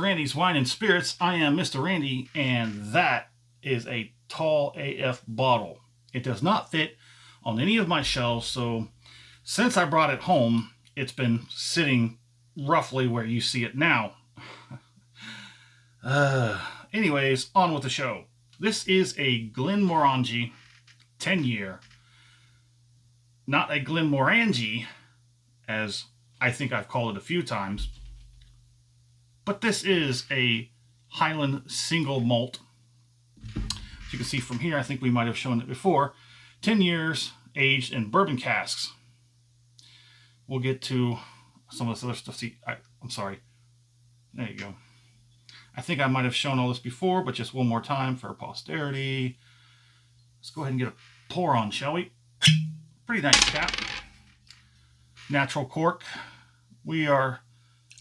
Randy's Wine and Spirits. I am Mr. Randy, and that is a tall AF bottle. It does not fit on any of my shelves, so since I brought it home, it's been sitting roughly where you see it now. Anyways, on with the show. This is a Glenmorangie 10-year. Not a Glenmorangie, as I think I've called it a few times. But this is a Highland single malt. As you can see from here, I think we might have shown it before. 10 years aged in bourbon casks. We'll get to some of this other stuff. See, I'm sorry. There you go. I think I might have shown all this before, but just one more time for posterity. Let's go ahead and get a pour on, shall we? Pretty nice cap. Natural cork. We are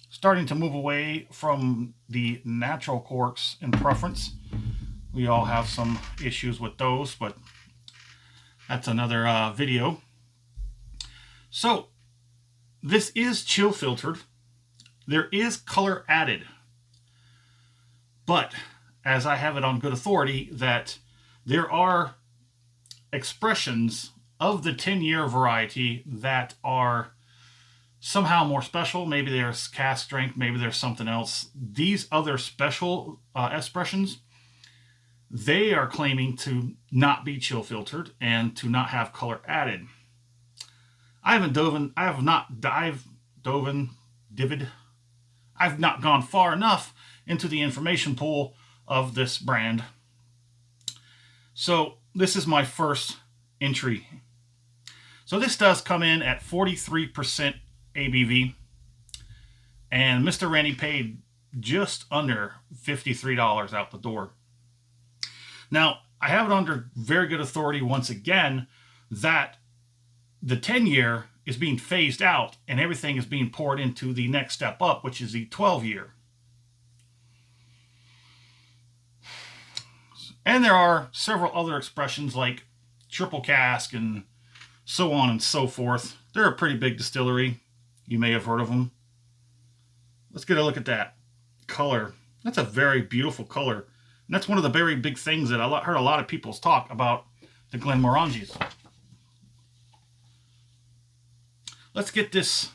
starting to move away from the natural corks in preference. We all have some issues with those, but that's another video. So, this is chill filtered. There is color added. But, as I have it on good authority, that there are expressions of the 10-year variety that are somehow more special. Maybe there's cask strength, maybe there's something else. These other special expressions, they are claiming to not be chill filtered and to not have color added. I've not gone far enough into the information pool of this brand. So this is my first entry. So this does come in at 43% ABV, and Mr. Randy paid just under $53 out the door. Now, I have it under very good authority once again that the 10-year is being phased out and everything is being poured into the next step up, which is the 12-year. And there are several other expressions like triple cask and so on and so forth. They're a pretty big distillery. You may have heard of them. Let's get a look at that color. That's a very beautiful color. And that's one of the very big things that I heard a lot of people talk about the Glenmorangies. Let's get this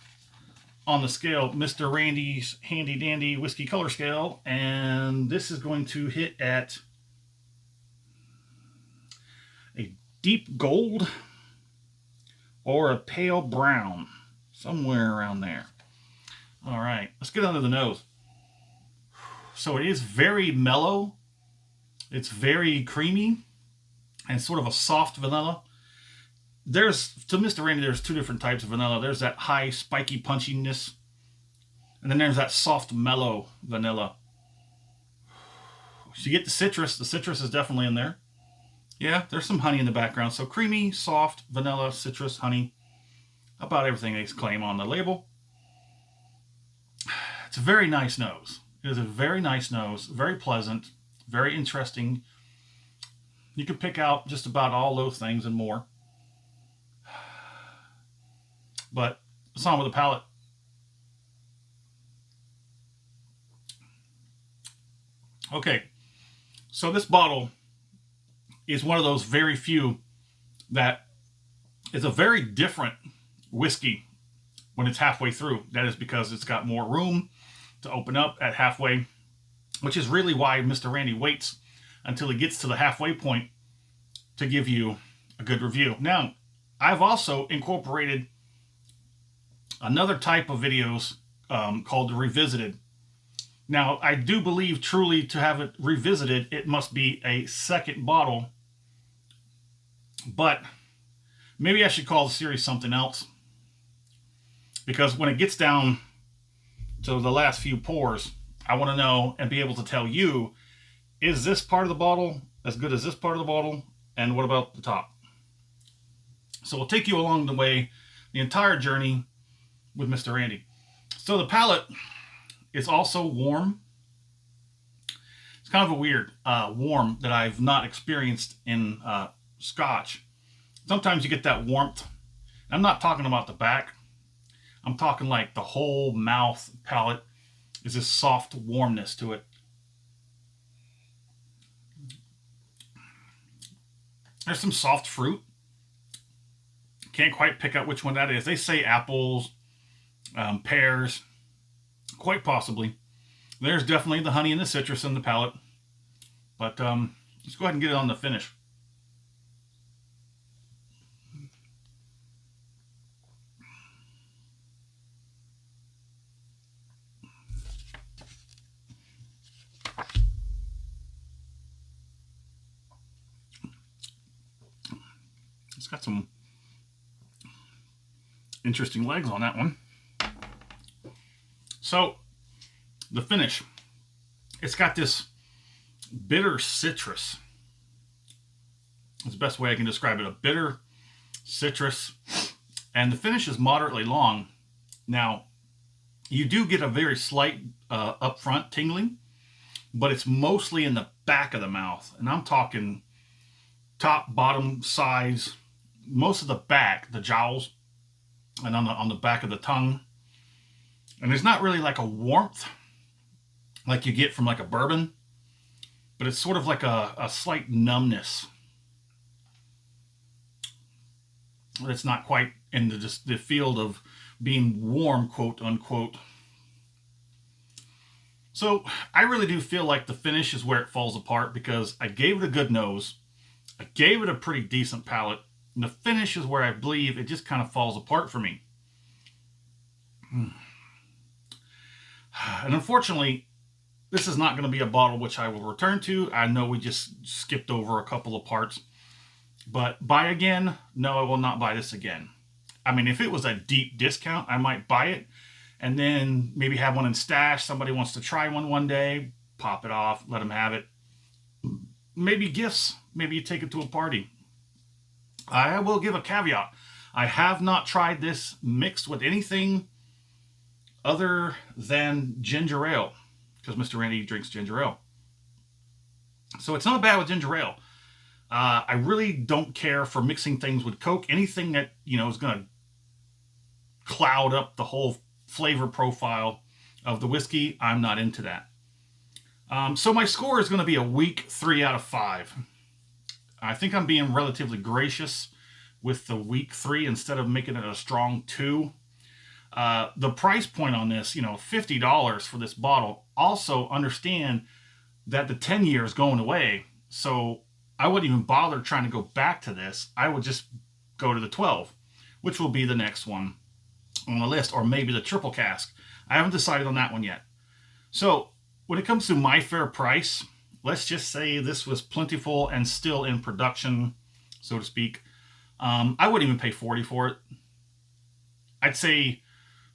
on the scale, Mr. Randy's handy dandy whiskey color scale, and this is going to hit at a deep gold or a pale brown, somewhere around there. All right, let's get under the nose. So it is very mellow. It's very creamy and sort of a soft vanilla. To Mr. Randy, there's two different types of vanilla. There's that high spiky punchiness, and then there's that soft mellow vanilla. So you get the citrus is definitely in there. Yeah, there's some honey in the background. So creamy, soft, vanilla, citrus, honey. About everything they claim on the label. It's a very nice nose. It is a very nice nose, very pleasant, very interesting. You can pick out just about all those things and more. But it's on with the palate. Okay, so this bottle is one of those very few that is a very different whiskey when it's halfway through. That is because it's got more room to open up at halfway, which is really why Mr. Randy waits until he gets to the halfway point to give you a good review. Now, I've also incorporated another type of videos called the Revisited. Now, I do believe truly to have it revisited, it must be a second bottle, but maybe I should call the series something else, because when it gets down to the last few pours, I want to know and be able to tell you, is this part of the bottle as good as this part of the bottle, and what about the top? So we'll take you along the way, the entire journey with Mr. Randy. So the palate is also warm. It's kind of a weird warm that I've not experienced in Scotch. Sometimes you get that warmth. I'm not talking about the back. I'm talking like the whole mouth palate is this soft warmness to it. There's some soft fruit. Can't quite pick out which one that is. They say apples, pears, quite possibly. There's definitely the honey and the citrus in the palate. But let's go ahead and get it on the finish. It's got some interesting legs on that one. So, the finish. It's got this bitter citrus. That's the best way I can describe it. A bitter citrus. And the finish is moderately long. Now, you do get a very slight upfront tingling, but it's mostly in the back of the mouth. And I'm talking top, bottom, sides, most of the back, the jowls, and on the back of the tongue. And there's not really like a warmth like you get from like a bourbon, but it's sort of like a slight numbness. It's not quite in the field of being warm, quote unquote. So I really do feel like the finish is where it falls apart, because I gave it a good nose. I gave it a pretty decent palate. And the finish is where I believe it just kind of falls apart for me. And unfortunately, this is not going to be a bottle which I will return to. I know we just skipped over a couple of parts. But buy again? No, I will not buy this again. I mean, if it was a deep discount, I might buy it and then maybe have one in stash. Somebody wants to try one day, pop it off, let them have it. Maybe gifts. Maybe you take it to a party. I will give a caveat. I have not tried this mixed with anything other than ginger ale, because Mr. Randy drinks ginger ale. So it's not bad with ginger ale. I really don't care for mixing things with Coke. Anything that, is going to cloud up the whole flavor profile of the whiskey, I'm not into that. So my score is going to be a weak 3 out of 5. I think I'm being relatively gracious with the weak 3 instead of making it a strong 2. The price point on this, $50 for this bottle. Also understand that the 10 year is going away. So I wouldn't even bother trying to go back to this. I would just go to the 12, which will be the next one on the list, or maybe the triple cask. I haven't decided on that one yet. So when it comes to my fair price, let's just say this was plentiful and still in production, so to speak. I wouldn't even pay $40 for it. I'd say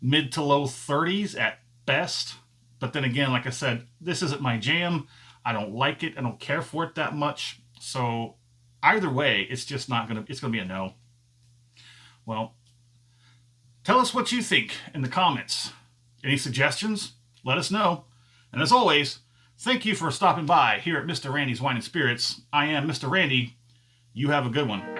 mid to low 30s at best. But then again, like I said, this isn't my jam. I don't like it. I don't care for it that much. So either way, it's just not going to, it's going to be a no. Well, tell us what you think in the comments. Any suggestions? Let us know. And as always, thank you for stopping by here at Mr. Randy's Wine and Spirits. I am Mr. Randy. You have a good one.